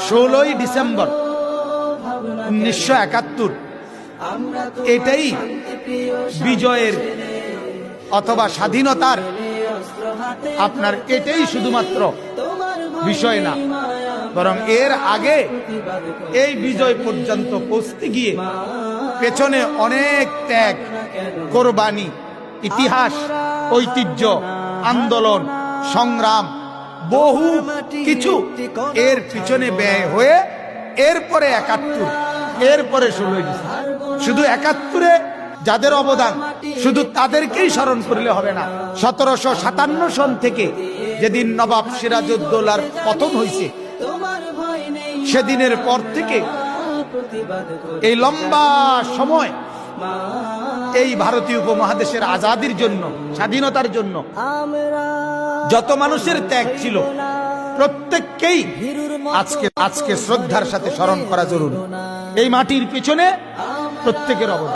16ই December 1971, এটাই বিজয়ের অথবা স্বাধীনতার আপনার এটাই শুধুমাত্র বিষয় না, বরং এর আগে এই বিজয় পর্যন্ত পৌঁছতে গিয়ে পেছনে অনেক ত্যাগ, কোরবানি, ইতিহাস, ঐতিহ্য, আন্দোলন, সংগ্রাম, বহু কিছু এর পিছনে ব্যয় হয়ে এরপরে 71, এরপরে 16ই ডিসেম্বর। শুধু 71-এ যাদের অবদান শুধু তাদেরকেই স্মরণ করলে হবে না। 1757 সন থেকে যেদিন নবাব সিরাজউদ্দৌলার পতন হয়েছে, সেদিনের পর থেকে এই লম্বা সময় এই ভারতীয় উপমহাদেশের আজাদির জন্য, স্বাধীনতার জন্য যত মানুষের ত্যাগ ছিল প্রত্যেককেই আজকে শ্রদ্ধার সাথে স্মরণ করা জরুরি। এই মাটির পিছনে প্রত্যেকের অবদান।